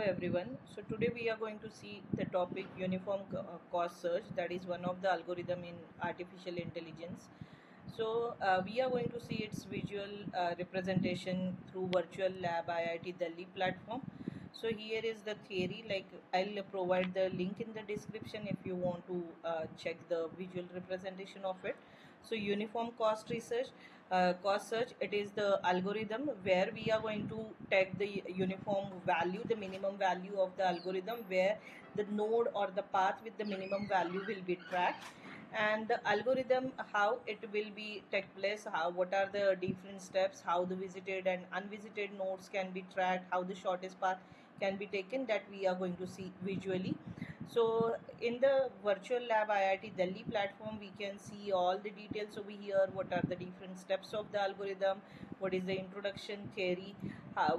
everyone. So today we are going to see the topic uniform cost search, that is one of the algorithm in artificial intelligence. So we are going to see its visual representation through virtual lab IIT Delhi platform. So here is the theory, like I'll provide the link in the description if you want to check the visual representation of it. So uniform cost search, it is the algorithm where we are going to take the uniform value, the minimum value of the algorithm, where the node or the path with the minimum value will be tracked, and the algorithm, how it will be take place, how what are the different steps, how the visited and unvisited nodes can be tracked, how the shortest path can be taken, that we are going to see visually. So in the virtual lab IIT Delhi platform, we can see all the details over here. What are the different steps of the algorithm? What is the introduction theory?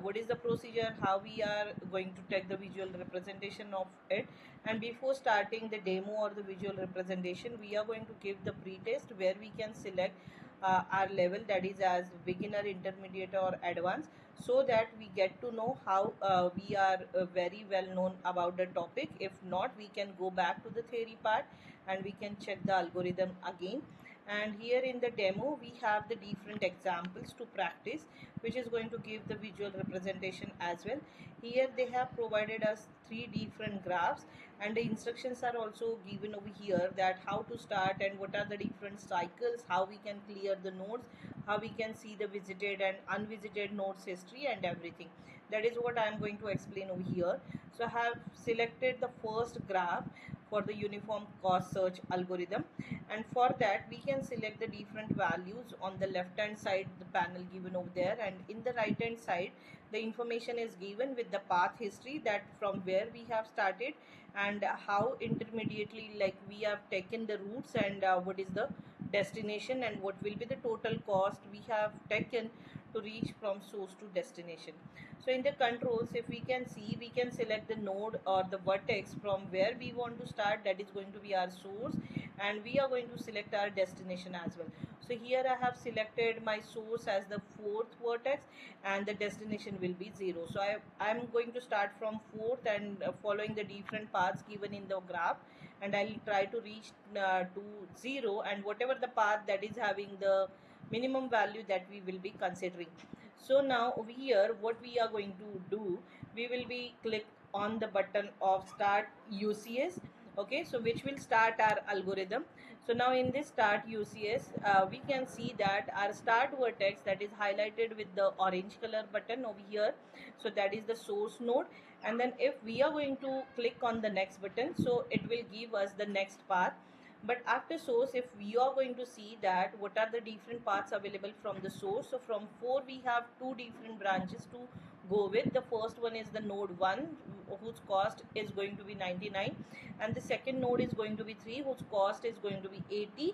What is the procedure? How we are going to take the visual representation of it? And before starting the demo or the visual representation, we are going to give the pre-test where we can select our level, that is as beginner, intermediate or advanced, so that we get to know how we are very well known about the topic. If not, we can go back to the theory part and we can check the algorithm again. And here in the demo we have the different examples to practice, which is going to give the visual representation as well. Here they have provided us three different graphs, and the instructions are also given over here, that how to start and what are the different cycles, how we can clear the nodes, how we can see the visited and unvisited nodes history and everything. That is what I am going to explain over here. So I have selected the first graph for the uniform cost search algorithm, and for that we can select the different values on the left hand side, the panel given over there, and in the right hand side the information is given with the path history, that from where we have started and how intermediately, like we have taken the routes, and what is the destination and what will be the total cost we have taken to reach from source to destination. So in the controls, if we can see, we can select the node or the vertex from where we want to start, that is going to be our source, and we are going to select our destination as well. So here I have selected my source as the fourth vertex and the destination will be 0. So I'm going to start from fourth and following the different paths given in the graph, and I'll try to reach to 0, and whatever the path that is having the minimum value, that we will be considering. So now over here what we are going to do, we will be click on the button of start UCS. Okay, so which will start our algorithm. So now in this start UCS, we can see that our start vertex, that is highlighted with the orange color button over here, so that is the source node. And then if we are going to click on the next button, so it will give us the next path. But after source, if we are going to see that what are the different paths available from the source, so from 4 we have two different branches to go with. The first one is the node 1, whose cost is going to be 99, and the second node is going to be 3, whose cost is going to be 80.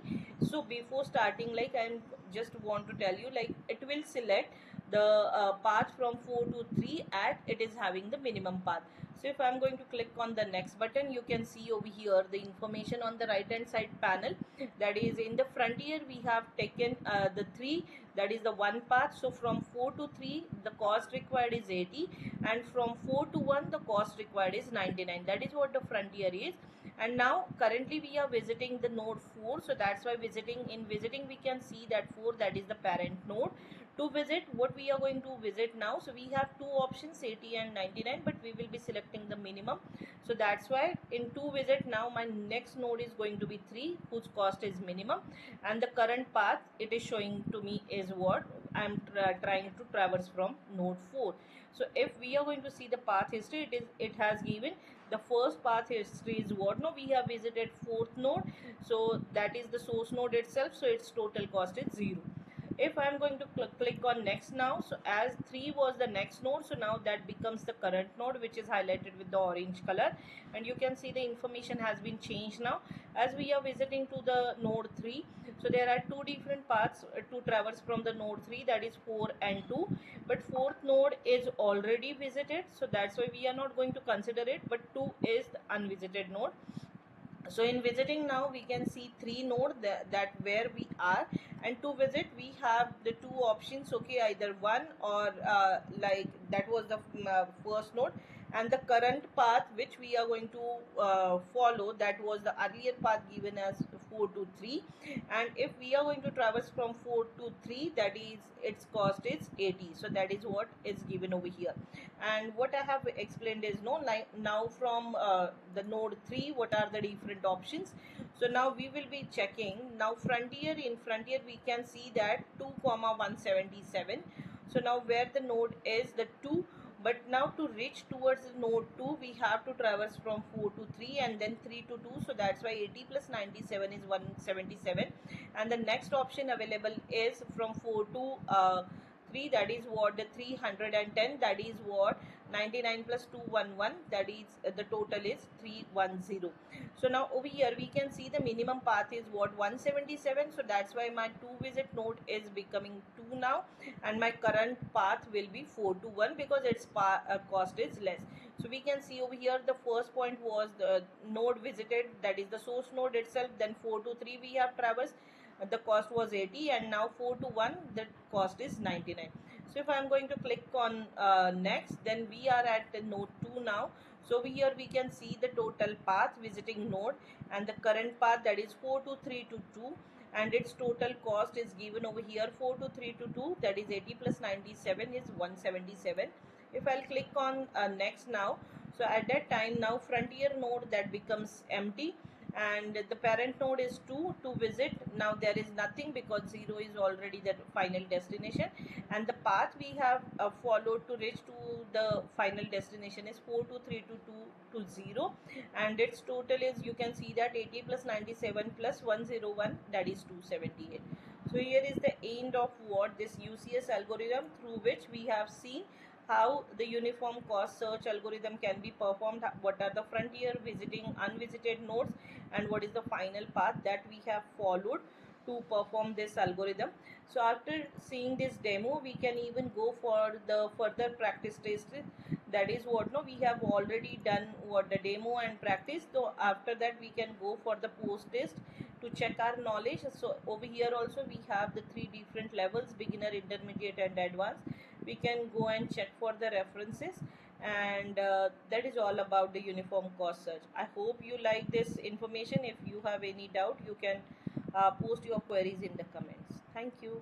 So before starting, like I just want to tell you, like it will select the path from 4 to 3 at it is having the minimum path. So if I'm going to click on the next button, you can see over here the information on the right hand side panel, that is in the frontier we have taken the 3, that is the one path. So from 4 to 3 the cost required is 80, and from 4 to 1 the cost required is 99. That is what the frontier is. And now currently we are visiting the node 4, so that's why visiting we can see that 4, that is the parent node. To visit, what we are going to visit now, so we have two options, 80 and 99, but we will be selecting the minimum. So that's why in to visit, now my next node is going to be 3, whose cost is minimum, and the current path it is showing to me is what I'm trying to traverse from node 4. So if we are going to see the path history, it has given the first path history is what, no, we have visited fourth node, so that is the source node itself, so its total cost is 0. If I am going to click on next now, so as 3 was the next node, so now that becomes the current node, which is highlighted with the orange color, and you can see the information has been changed now as we are visiting to the node 3. So there are two different paths to traverse from the node 3, that is 4 and 2, but fourth node is already visited, so that's why we are not going to consider it, but 2 is the unvisited node. So in visiting now we can see 3 nodes that where we are, and to visit we have the two options, okay, either 1 or like that was the first node, and the current path which we are going to follow, that was the earlier path given as 4 to 3, and if we are going to traverse from 4 to 3, that is its cost is 80. So that is what is given over here. And what I have explained is, no, like now from the node 3, what are the different options. So now we will be checking. Now frontier, in frontier we can see that 2 comma 177. So now where the node is the 2, but now to reach towards node 2 we have to traverse from 4 to 3 and then 3 to 2. So that's why 80 plus 97 is 177, and the next option available is from 4 to 3, that is what the 310, that is what 99 plus 211, that is the total is 310. So now over here we can see the minimum path is what 177. So that's why my 2 visit node is becoming 2 now, and my current path will be 4 to 1 because its cost is less. So we can see over here the first point was the node visited, that is the source node itself, then 4 to 3 we have traversed, the cost was 80, and now 4 to 1 the cost is 99. So if I am going to click on next, then we are at node 2 now. So over here we can see the total path visiting node and the current path, that is 4 to 3 to 2, and its total cost is given over here 4 to 3 to 2, that is 80 plus 97 is 177. If I'll click on next now, so at that time now frontier node that becomes empty, and the parent node is 2 to visit. Now there is nothing because 0 is already the final destination, and the path we have followed to reach to the final destination is 4 to 3 to 2 to 0, and its total is, you can see that 80 plus 97 plus 101, that is 278. So here is the end of what this UCS algorithm, through which we have seen how the uniform cost search algorithm can be performed, what are the frontier, visiting, unvisited nodes, and what is the final path that we have followed to perform this algorithm. So after seeing this demo, we can even go for the further practice test. That is what, no, we have already done what the demo and practice. So after that we can go for the post test to check our knowledge. So over here also we have the 3 different levels: beginner, intermediate, and advanced. We can go and check for the references, and that is all about the uniform cost search. I hope you like this information. If you have any doubt, you can post your queries in the comments. Thank you.